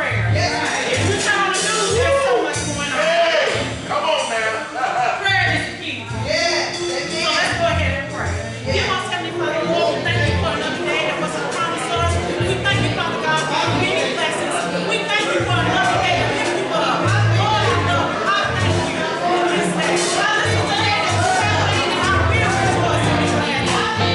prayer. If you're trying to do, there's so much going on. Come on now. Prayer is the key. So let's go ahead and pray. Dear most Heavenly Father, Lord, we thank you for another day that was a promise to us. We thank you, Father God, for your many blessings. We thank you for another day to lift you up. Lord, I know, I thank you for this day. God, this is the day that you have made, and I will rejoice and be glad.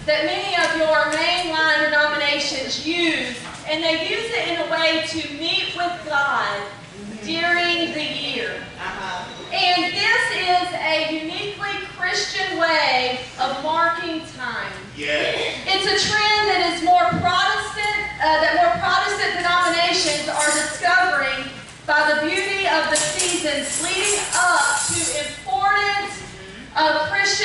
that many of your mainline denominations use, and they use it in a way to meet with God during the year. And this is a uniquely Christian way of marking time. It's a trend that is more Protestant, that more Protestant denominations are discovering by the beauty of the seasons leading up to important Christian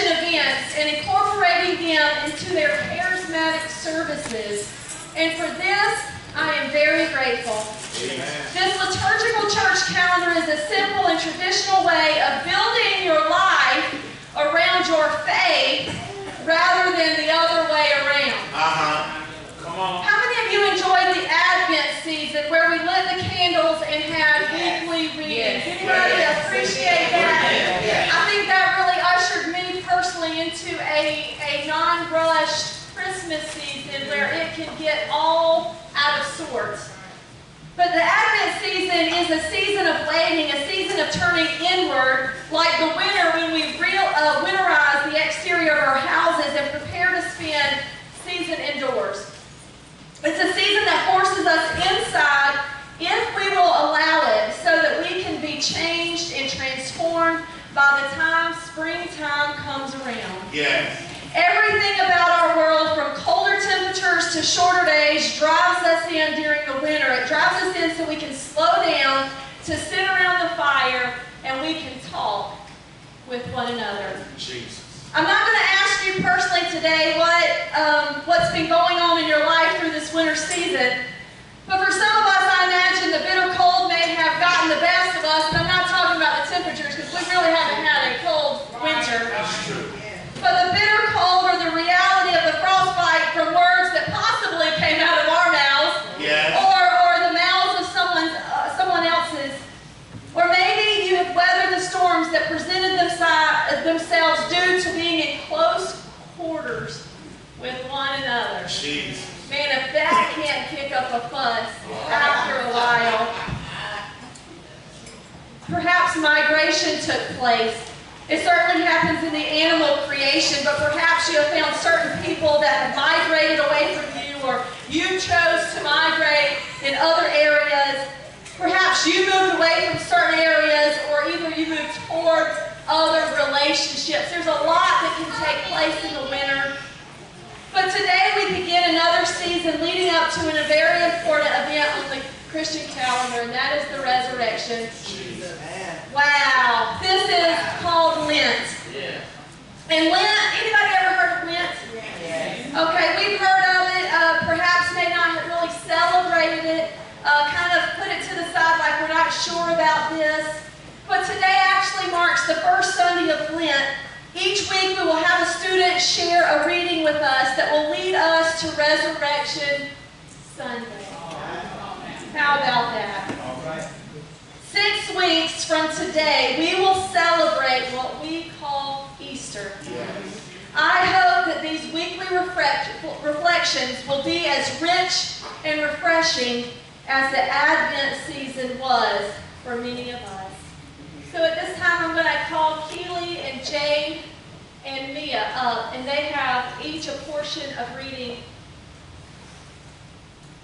events and incorporating them into their charismatic services. And for this, I am very grateful. Amen. This liturgical church calendar is a simple and traditional way of building your life around your faith rather than the other way around. Come on. How many of you enjoyed the Advent season where we lit the candles and had weekly readings? Anybody appreciate that? I think that really ushered me personally into a non-rushed Christmas season where it can get all out of sorts. But the Advent season is a season of waiting, a season of turning inward, like the winter when we winterize the exterior of our houses and prepare to spend season indoors. It's a season that forces us inside if we will allow it so that we can be changed and transformed by the time springtime comes around. Yes. Everything about our world, from colder temperatures to shorter days, drives us in during the winter. It drives us in so we can slow down, to sit around the fire, and we can talk with one another. Jesus. I'm not going to ask you personally today what's been going on in your life through this winter season, but for some of us, I imagine the bitter cold may have gotten the best of us, and I'm not talking about the temperatures because we really haven't had a cold winter. That's true. But the bitter cold or the reality of the frostbite from words that possibly came out of our mouths, Yes. or the mouths of someone else's, or maybe you have weathered the storms that presented themselves due to being in close quarters with one another. Jesus. Man, if that can't kick up a fuss after a while. Perhaps migration took place. It certainly happens in the animal creation, but perhaps you have found certain people that have migrated away from you, or you chose to migrate in other areas. Perhaps you moved away from certain areas, or either you moved towards other relationships. There's a lot that can take place in the winter. But today we begin another season leading up to a very important event on the Christian calendar, and that is the resurrection. Wow, this is called Lent. And Lent, anybody ever heard of Lent? Okay, we've heard of it, perhaps may not have really celebrated it, kind of put it to the side like we're not sure about this. But today actually marks the first Sunday of Lent. Each week we will have a student share a reading with us that will lead us to Resurrection Sunday. How about that? 6 weeks from today, we will celebrate what we call Easter. I hope that these weekly reflections will be as rich and refreshing as the Advent season was for many of us. So at this time, I'm going to call Keely and Jade and Mia up, and they have each a portion of reading.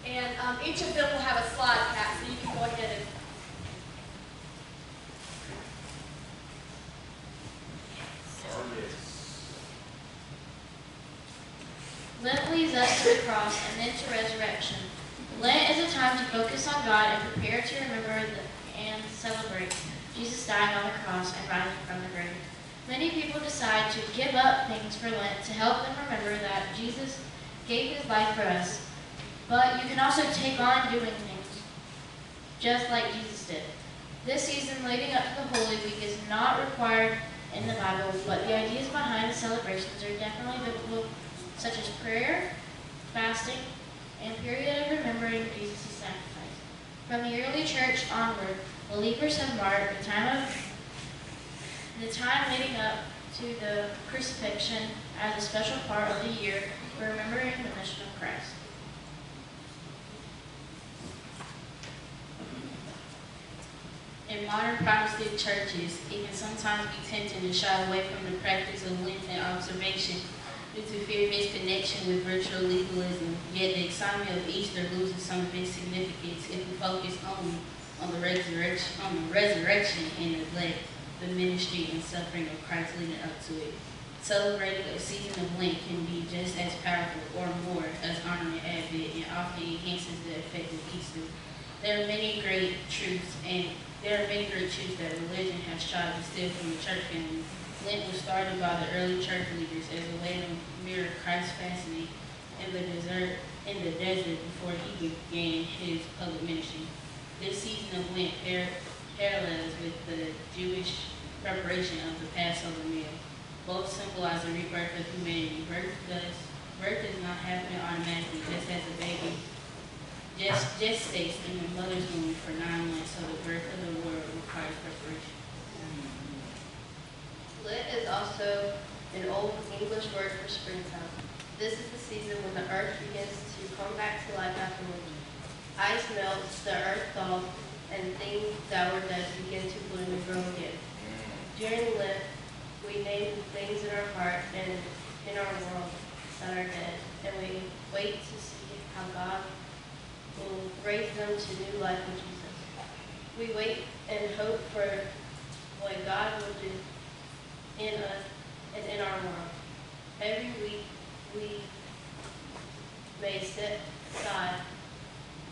And each of them will have a slide pack, so you can go ahead and... Lent leads us to the cross and then to resurrection. Lent is a time to focus on God and prepare to remember and celebrate Jesus dying on the cross and rising from the grave. Many people decide to give up things for Lent to help them remember that Jesus gave his life for us. But you can also take on doing things just like Jesus did. This season leading up to the Holy Week is not required in the Bible, but the ideas behind the celebrations are definitely biblical, such as prayer, fasting, and period of remembering Jesus' sacrifice. From the early church onward, believers have marked the time leading up to the crucifixion as a special part of the year for remembering the mission of Christ. In modern Protestant churches, it can sometimes be tempting to shy away from the practice of Lenten observation due to fear of its connection with virtual legalism. Yet the excitement of Easter loses some of its significance if we focus only on the resurrection and neglect the ministry and suffering of Christ leading up to it. Celebrating a season of Lent can be just as powerful or more as honoring Advent, and often enhances the effect of Easter. There are many great truths that religion has tried to steal from the church family. Lent was started by the early church leaders as a way to mirror Christ's fasting in the desert before he began his public ministry. This season of Lent parallels with the Jewish preparation of the Passover meal. Both symbolize the rebirth of humanity. Birth does not happen automatically, just as a baby gestates in the mother's womb for 9 months, so the birth of the world requires preparation. Lent is also an old English word for springtime. This is the season when the earth begins to come back to life after winter. Ice melts, the earth thaws, and things that were dead begin to bloom and grow again. During Lent, we name the things in our heart and in our world that are dead, and we wait to see how God will raise them to new life in Jesus. We wait and hope for what God will do in us and in our world. Every week, we may set aside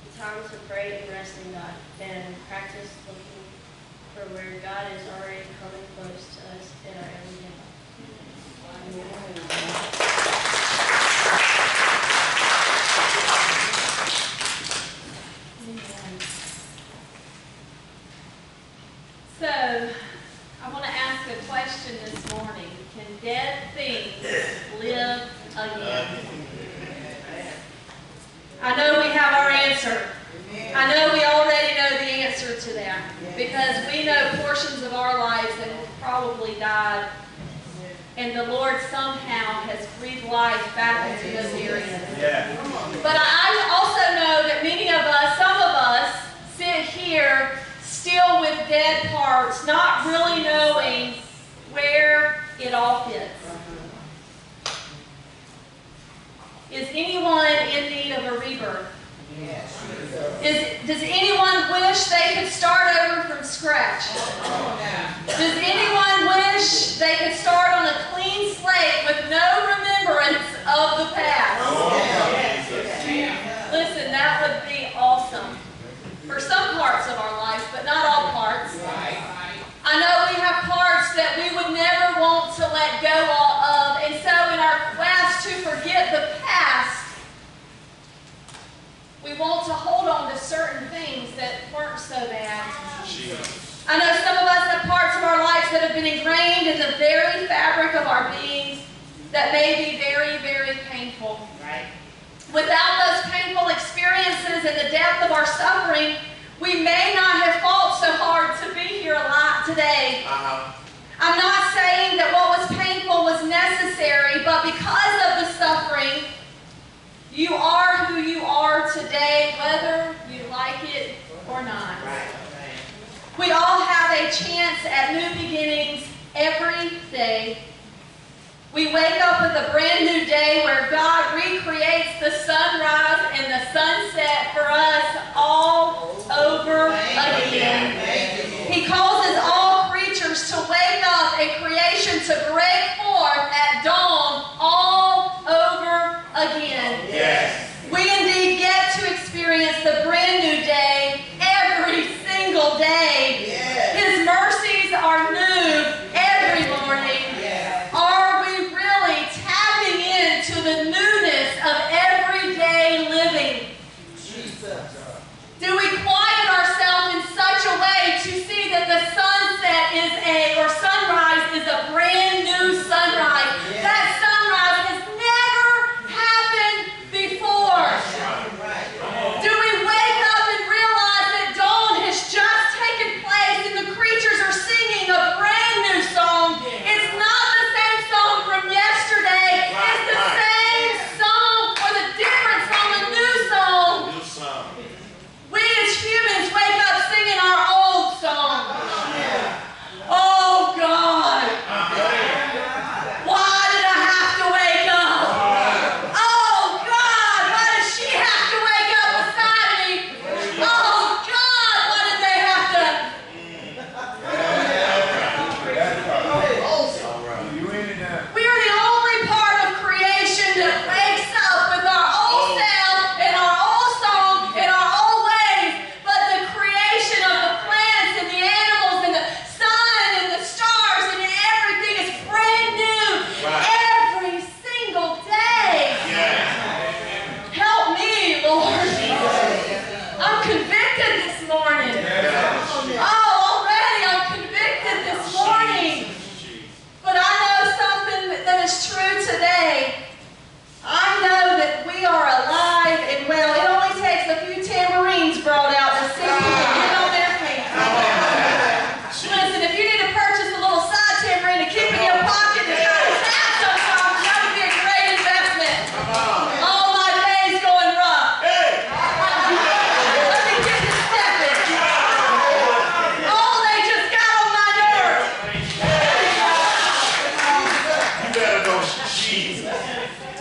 the time to pray and rest in God and practice looking for where God is already coming close to us in our everyday life. So, I want to ask a question this morning. Can dead things live again? I know we have our answer. I know we already know the answer to that because we know portions of our lives that have probably died, and the Lord somehow has breathed life back into those areas. But I also know that many of us, some of us, sit here still with dead parts, not really knowing where it all fits. Is anyone in need of a rebirth? Does anyone wish they could start over from scratch? Does anyone wish they could start on a clean slate with no remembrance of the past? Listen, that would be awesome. For some parts of our life, but not all parts. I know we have parts that we would never want to let go of, and so in our quest to forget the past, we want to hold on to certain things that weren't so bad. I know some of us have parts of our lives that have been ingrained in the very fabric of our beings that may be very, very painful. Without those painful experiences and the depth of our suffering, we may not have fought so hard to be here alive today. I'm not saying that what was painful was necessary, but because of the suffering, you are who you are today, whether you like it or not. We all have a chance at new beginnings every day. We wake up with a brand new day where God recreates the sunrise and the sunset for us all over again. He causes all creatures to wake up and creation to break forth at dawn all over again. We indeed get to experience the brand new day every single day. His mercies are new every morning. Are we really tapping into the newness of everyday living? Jesus.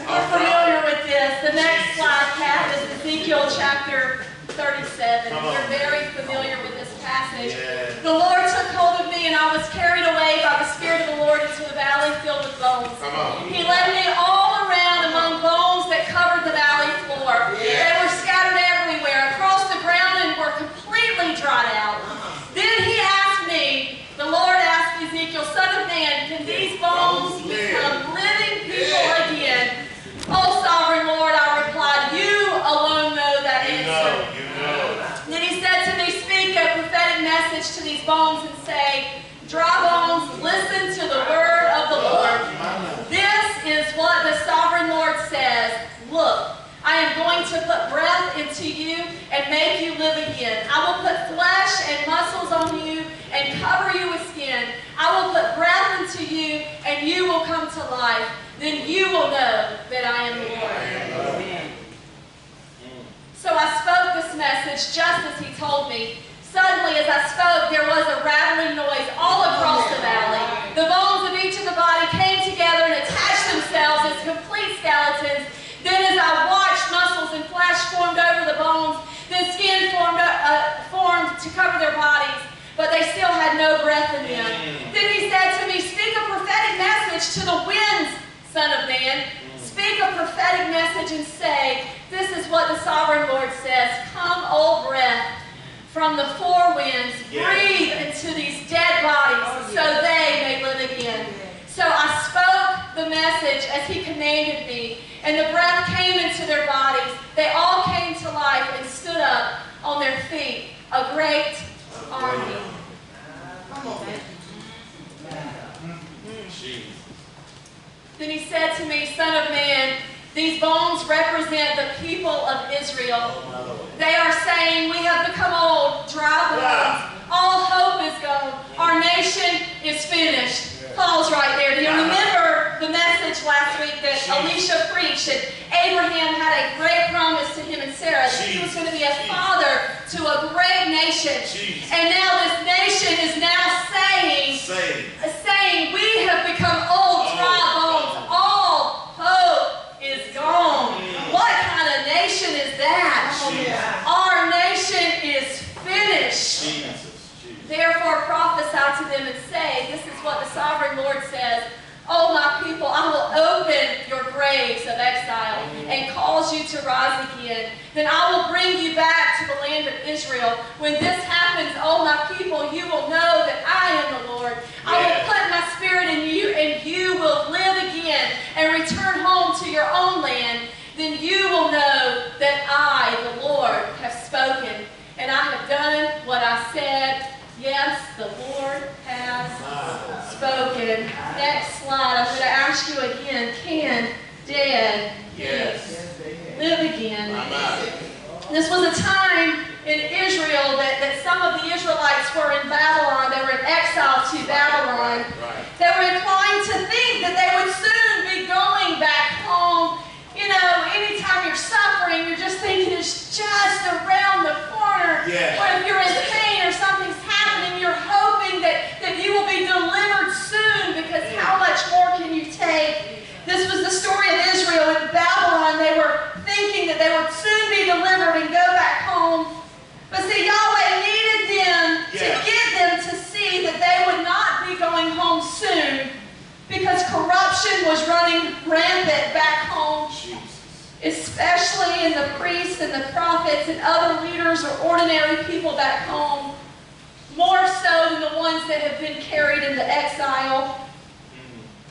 We're familiar with this. The next slide, Pat, is Ezekiel chapter 37. We're very familiar with this passage. Yes. The Lord took hold of me, and I was carried away by the Spirit of the Lord into a valley filled with bones. Come on. He led me all around among bones that covered the valley floor. They were scattered everywhere, across the ground, and were completely dried out. Then he asked me, the Lord asked Ezekiel, Son of man, can these bones become living people again? Oh, sovereign Lord, I replied, you alone know that answer. You know. Then he said to me, speak a prophetic message to these bones and say, dry bones, listen to the word of the Lord. This is what the sovereign Lord says. Look, I am going to put breath into you and make you live again. I will put flesh and muscles on you and cover you with skin. I will put breath into you and you will come to life. Then you will know that I am the Lord. Amen. So I spoke this message just as he told me. Suddenly, as I spoke, there was a rattling noise all across the valley. The bones of each of the body came together and attached themselves as complete skeletons. Then as I watched, muscles and flesh formed over the bones. Then skin formed to cover their bodies, but they still had no breath in them. Then he said to me, speak a prophetic message to the winds, Son of man. Speak a prophetic message and say, this is what the sovereign Lord says. Come, old breath, from the four winds, breathe into these dead bodies so they may live again. So I spoke the message as he commanded me, and the breath came into their bodies. They all came to life and stood up on their feet, a great army. Then he said to me, Son of man, these bones represent the people of Israel. They are saying, we have become old, dry bones. All hope is gone. Our nation is finished. Paul's right there. Do you remember the message last week that Alicia preached? That Abraham had a great promise to him and Sarah that he was going to be a father to a great nation. And now this nation is now saying we have become old, dry bones. All hope is gone. What kind of nation is that? Our nation is finished. Therefore prophesy to them and say, this is what the sovereign Lord says, O my people, I will open your graves of exile and cause you to rise again. Then I will bring you back to the land of Israel. When this happens, O my people, you will know that I am the Lord. I will put my spirit in you, and you will live again and return home to your own land. Then you will know that I, the Lord, have spoken, and I have done what I said. Yes, the Lord has spoken. Next slide. I'm going to ask you again. Can dead live again? This was a time in Israel that some of the Israelites were in Babylon. They were in exile to Babylon. They were inclined to think that they would soon be going back home. You know, anytime you're suffering, you're just thinking it's just around the corner. Or if you're in pain or something's happening, you're hoping that you will be delivered soon, because how much more can you take? This was the story of Israel in Babylon. They were thinking that they would soon be delivered and go back home. But see, Yahweh needed them to get them to see that they would not be going home soon, because corruption was running rampant back home, especially in the priests and the prophets and other leaders or ordinary people back home, more so than the ones that have been carried into exile.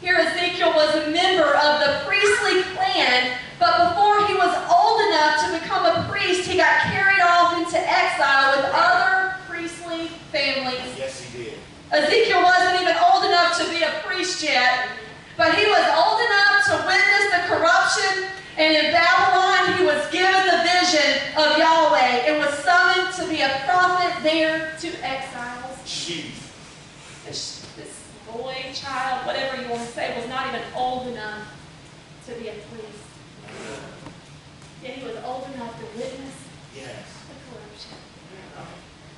Here Ezekiel was a member of the priestly clan, but before he was old enough to become a priest, he got carried off into exile with other priestly families. Yes, he did. Ezekiel wasn't even old enough to be a priest yet, but he was old enough to witness the corruption, and in Babylon he was given the vision of Yahweh and was summoned to be a prophet there to exiles. This boy, child, whatever you want to say, was not even old enough to be a priest. Yet he was old enough to witness the corruption.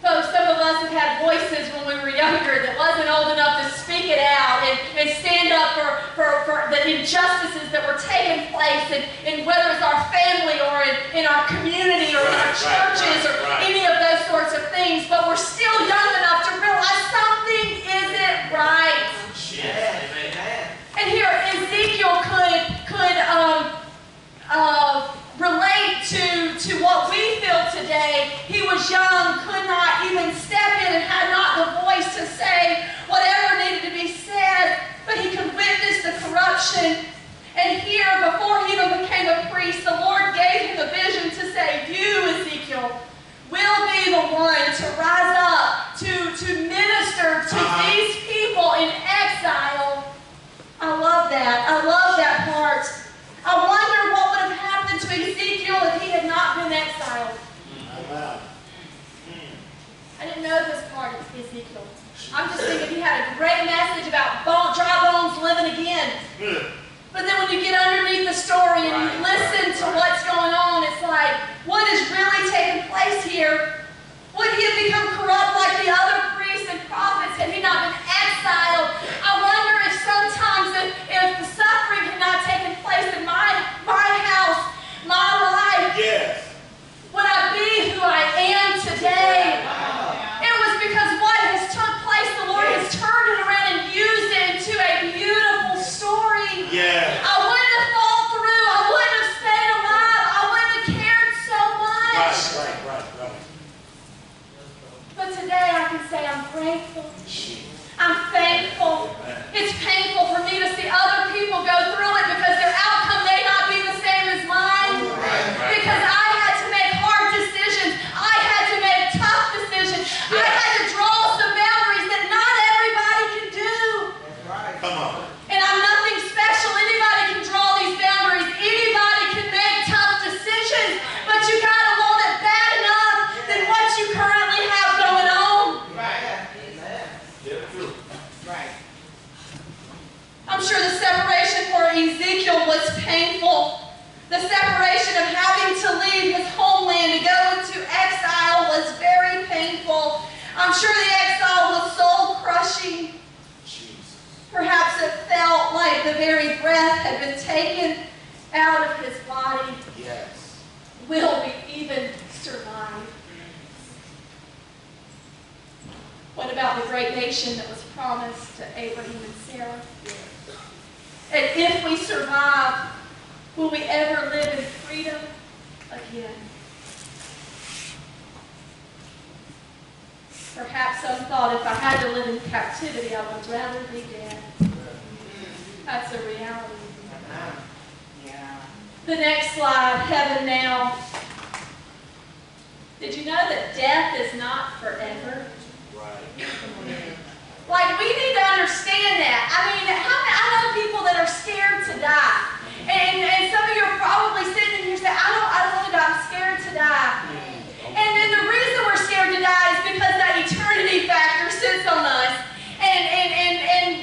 Folks, some of us have had voices when we were younger that wasn't old enough to speak it out and stand up for the injustices was young, could not even step in and had not the voice to say whatever needed to be said, but he could witness the corruption. And here, before he even became a priest, the Lord gave him the vision to say, you, Ezekiel, will be the one to rise up, to minister to these people in exile. I love that. I love that part. I wonder what would have happened to Ezekiel if he had not been exiled. I didn't know this part of Ezekiel. I'm just thinking he had a great message about dry bones living again. But then when you get underneath the story and you listen to what's going on, it's like, what is really taking place here? Would he have become corrupt like the other priests and prophets had he not been exiled? I wonder if sometimes if the suffering had not taken place in my house, my life, would I be who I am today? It was because what has took place, the Lord has turned it around and used it into a beautiful story. I wouldn't have fallen through. I wouldn't have stayed alive. I wouldn't have cared so much. Right. But today I can say I'm grateful. I'm thankful. It's painful for me to see other people go through it because their outcome may not be the same as mine. Because I had to make hard decisions. I had to make tough decisions. I had to draw some boundaries that not everybody can do. Come on. And I'm nothing special. Anybody can draw these boundaries. Anybody can make tough decisions. But you got to want it bad enough than what you currently have going on. I'm sure the separation for Ezekiel was painful. The separation of having to leave his homeland to go into exile was very painful. I'm sure the exile was soul-crushing. Perhaps it felt like the very breath had been taken out of his body. Will we even survive? What about the great nation that was promised to Abraham and Sarah? And if we survive, will we ever live in freedom again? Perhaps some thought if I had to live in captivity, I would rather be dead. That's a reality. The next slide, heaven now. Did you know that death is not forever? Like, we need to understand that. I mean, I know people that are scared to die. And some of you are probably sitting here saying, I don't want to die, I'm scared to die. And then the reason we're scared to die is because that eternity factor sits on us. And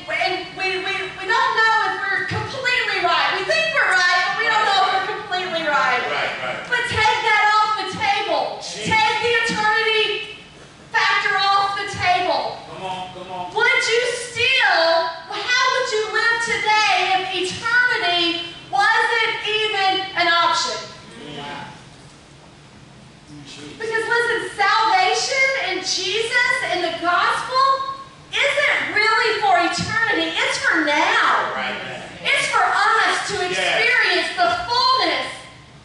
we don't know if we're completely right. We think we're right, but we don't know if we're completely right. But take that off the table. Take the eternity factor off the table. Come on. Would you still, how would you live today if eternity wasn't even an option? Because listen, salvation in Jesus and the gospel isn't really for eternity. It's for now. It's for us to experience the fullness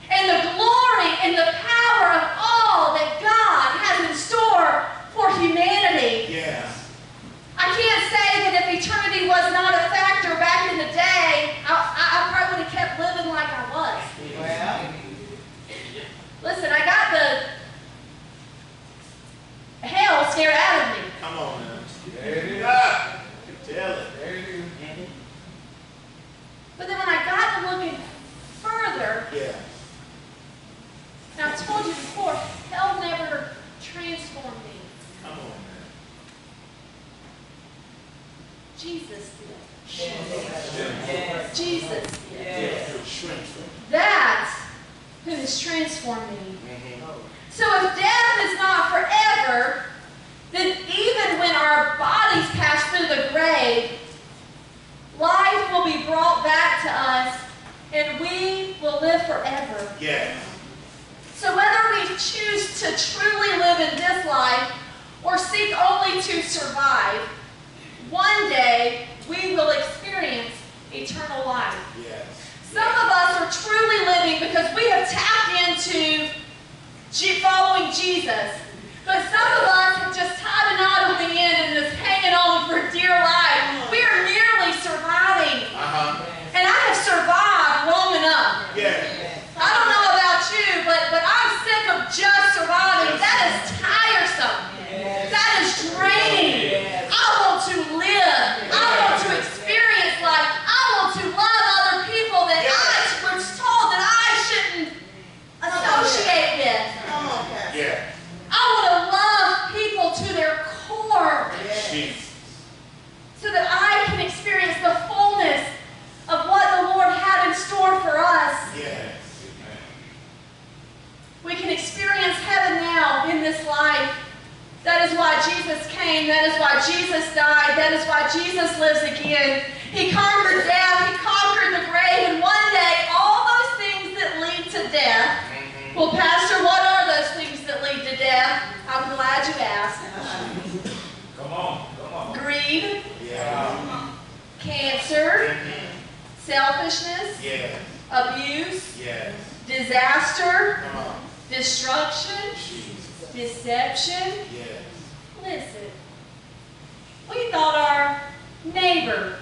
and the glory and the power of all that God has in store for humanity. I can't say that if eternity was not a factor back in the day, I probably would have kept living like I was. Listen, I got the hell scared out of me. Come on, man. Tell it. But then when I got to looking further, and I've told you before, hell never transformed me. Come on, man. Jesus did. Jesus did. Strength. That's who has transformed me. So if death is not forever, then even when our bodies pass through the grave, life will be brought back to us and we will live forever. So whether we choose to truly live in this life or seek only to survive, one day we will experience eternal life. Some of us are truly living because we have tapped into following Jesus. But some of us have just tied a knot on the end and is hanging on for dear life. We are merely surviving. And I have survived long enough. I don't know about you, but I'm sick of just surviving. That is tiresome. That is draining. I want to live. I want to experience life. I want to love other people that I was told that I shouldn't associate with. I want to love people to their core so that I can experience the fullness of what the Lord had in store for us. We can experience heaven now in this life. That is why Jesus came. That is why Jesus died. That is why Jesus lives again. He conquered death. He conquered the grave. And one day, all those things that lead to death. Well, Pastor, what are those things that lead to death? I'm glad you asked. Come on. Greed. Cancer. Selfishness. Abuse. Disaster. Destruction. Deception. Listen, we thought our neighbor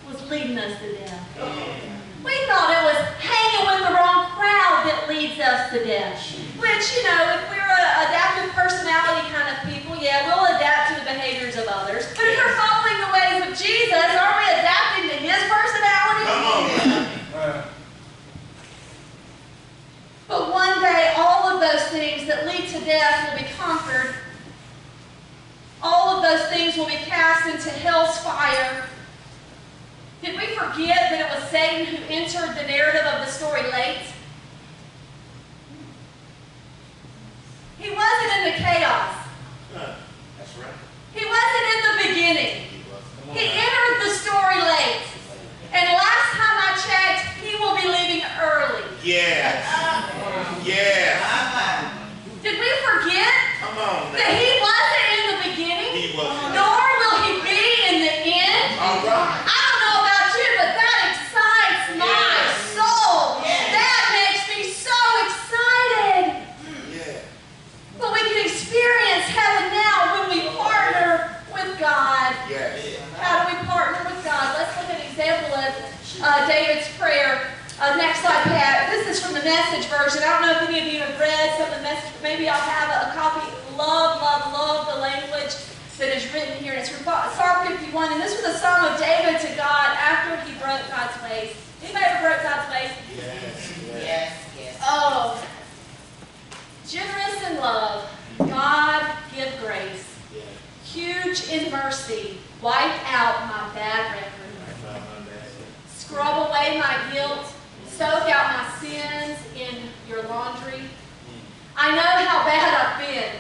was leading us to death. We thought it was hanging with the wrong crowd that leads us to death. Which, you know, if we're an adaptive personality kind of people, yeah, we'll adapt to the behaviors of others. But if we're following the ways of Jesus, aren't we adapting to his personality? But one day, all of those things that lead to death will be conquered. All of those things will be cast into hell's fire. Did we forget that it was Satan who entered the narrative of the story late? He wasn't in the chaos. That's right. He wasn't in the beginning. He entered the story late. And last time I checked, he will be leaving early. Did we forget that he wasn't in the beginning? Nor will he be in the end? I don't know about you, but that excites my soul. That makes me so excited. But we can experience heaven now when we partner with God. How do we partner with God? Let's look at an example of David's prayer. Next slide, Pat. This is from the Message version. I don't know if any of you have read some of the Message. Maybe I'll have a copy. Love the language that is written here. And it's from Psalm 51. And this was a song of David to God after he broke God's ways. Anybody ever broke God's ways? Yes. Oh. Generous in love. God give grace. Huge in mercy. Wipe out my bad record. Scrub away my guilt. Soak out my sins in your laundry. I know how bad I've been.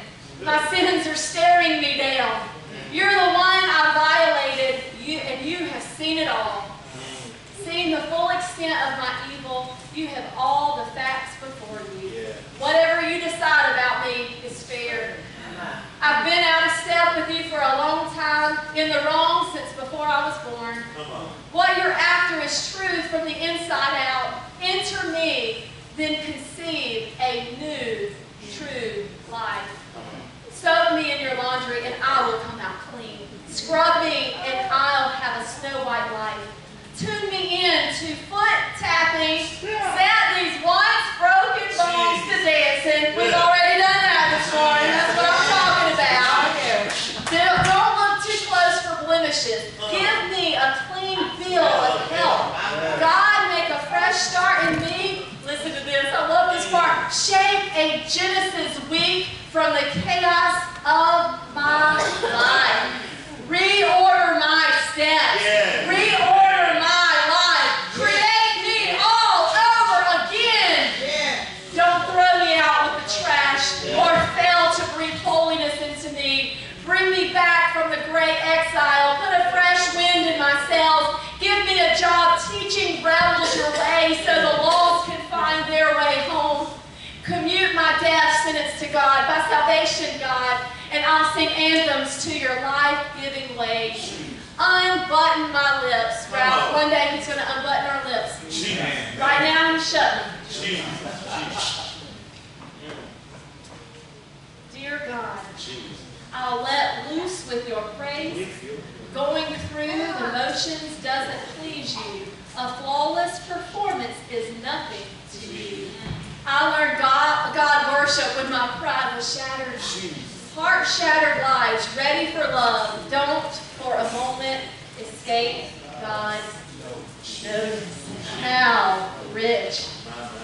My sins are staring me down. You're the one I violated, and you have seen it all. Seeing the full extent of my evil, you have all the facts before you. Whatever you decide about me is fair. I've been out of step with you for a long time, in the wrong since before I was born. What you're after is truth from the inside out. Enter me, then conceive a new, true life. Soak me in your laundry, and I will come out clean. Scrub me, and I'll have a snow white life. Tune me in to foot tapping. Set these once broken bones to dancing. We've already done that this morning. That's what I'm talking about. Don't look too close for blemishes. Give me a clean bill of health. God, make a fresh start in me. Listen to this. I love this part. Shape a Genesis week from the chaos of my life. Reorder my steps. Reorder my life. Create me all over again. Don't throw me out with the trash or fail to breathe holiness into me. Bring me back from the great exile. Put a fresh wind in my sails. Give me a job teaching rebels your way so the lost can find their way home. Commute my death sentence to God, by salvation, God, and I'll sing anthems to your life-giving ways. Unbutton my lips. Ralph, one day he's going to unbutton our lips. Right now he's shutting them. Dear God, emotions doesn't please you, a flawless performance is nothing to you. I learned God worship when my pride was shattered. Heart-shattered lives, ready for love. Don't for a moment escape God's notice. How rich.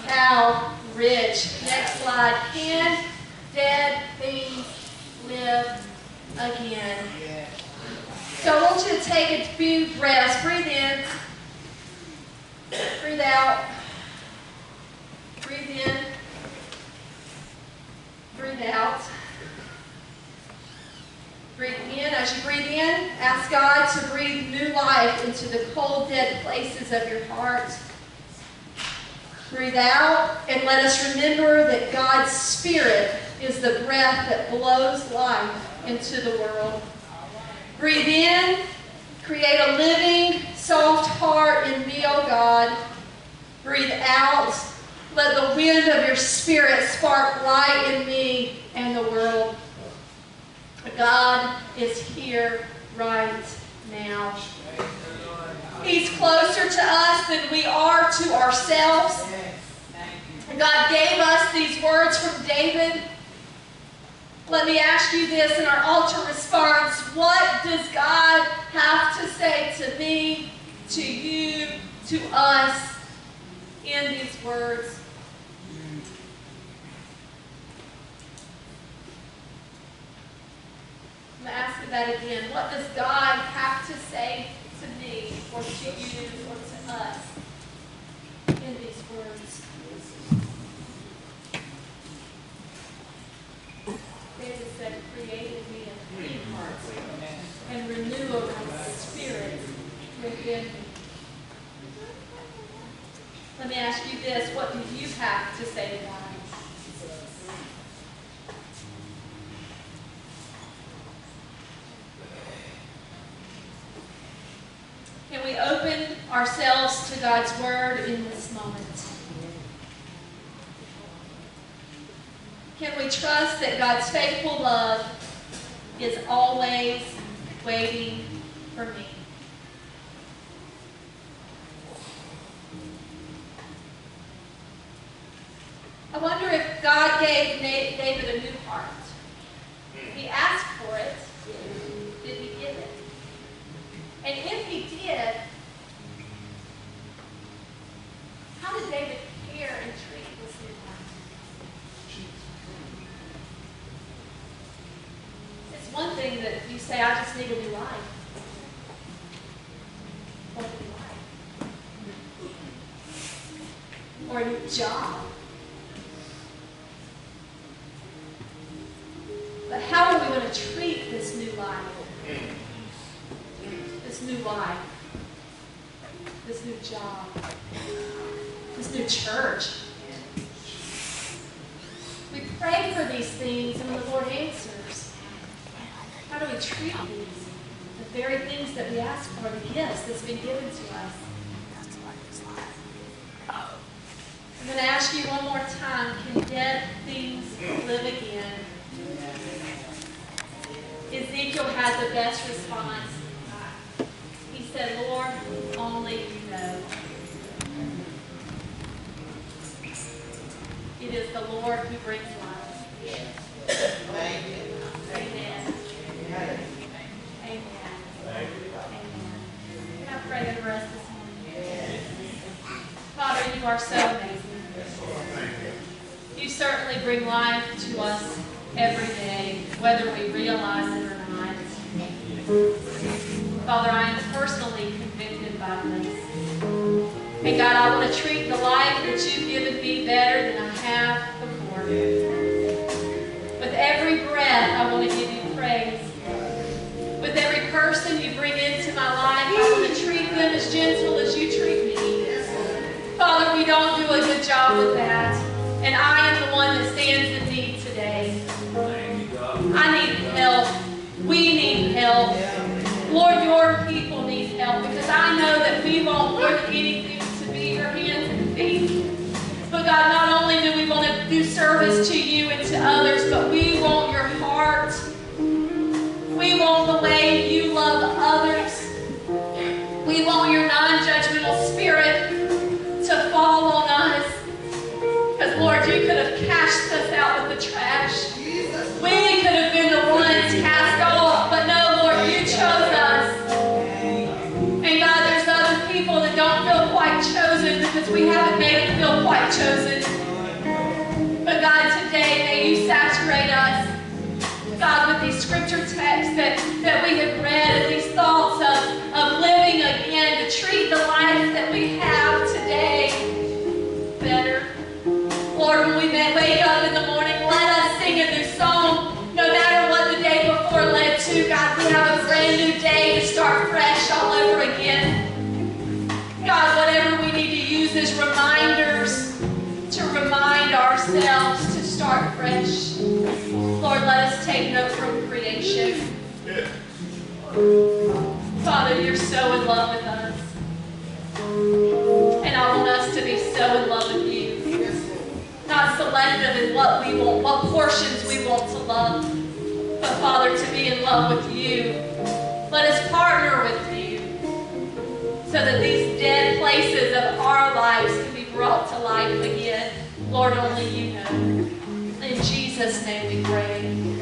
How rich. Next slide. Can dead things live again? So I want you to take a few breaths. Breathe in. Breathe out. Breathe in. Breathe out. Breathe in. As you breathe in, ask God to breathe new life into the cold, dead places of your heart. Breathe out, and let us remember that God's Spirit is the breath that blows life into the world. Breathe in. Create a living, soft heart in me, O God. Breathe out. Let the wind of your Spirit spark light in me and the world. God is here right now. He's closer to us than we are to ourselves. God gave us these words from David. Let me ask you this in our altar response. What does God have to say to me, to you, to us in these words? I'm going to ask you that again. What does God have to say to me, or to you, or to us in these words? David said, create in me a clean heart and renew a right spirit within me. Let me ask you this. What do you have to say to God? Can we open ourselves to God's Word in this moment? Can we trust that God's faithful love is always waiting for me? I wonder if God gave David a new heart. He asked for it. Did he give it? And if he did, how did David care and treat this new heart? It's one thing that you say, I just need a new life. Or a new life. Or a new job. But how are we going to treat this new life? This new life, this new job, this new church. We pray for these things and the Lord answers. How do we treat these? The very things that we ask for, the gifts that's been given to us. I'm going to ask you one more time, can dead things live again? Ezekiel had the best response. He said, Lord, only you know. It is the Lord who brings life. Amen. Amen. Amen. Can I pray over us this morning? Father, you are so amazing. You certainly bring life to us every day, whether we realize it or not. Father, I am personally convicted by this. And God, I want to treat the life that you've given me better than I have before. With every breath, I want to give you praise. With every person you bring into my life, I want to treat them as gentle as you treat me. Father, we don't do a good job with that. And I am the one that stands in need today. I need help. We need help. Lord, your people need help, because I know that we want more than anything to be your hands and feet. But God, not only do we want to do service to you and to others, but we want your heart. We want the way you love others. We chosen. But God, today may you saturate us, God, with these scripture texts that we have read and these thoughts of living again to treat the life that we have today better. Lord, when we wake up in the morning, let us sing a new song. No matter what the day before led to, God, we have a brand new day to start fresh all over again. God, whatever we need to use as reminders to remind ourselves to start fresh. Lord, let us take note from creation. Father, you're so in love with us. And I want us to be so in love with you. Not selective in what we want, what portions we want to love. But Father, to be in love with you. Let us partner with you so that these dead places of our lives can be brought to life again. Lord, only you know. In Jesus' name we pray.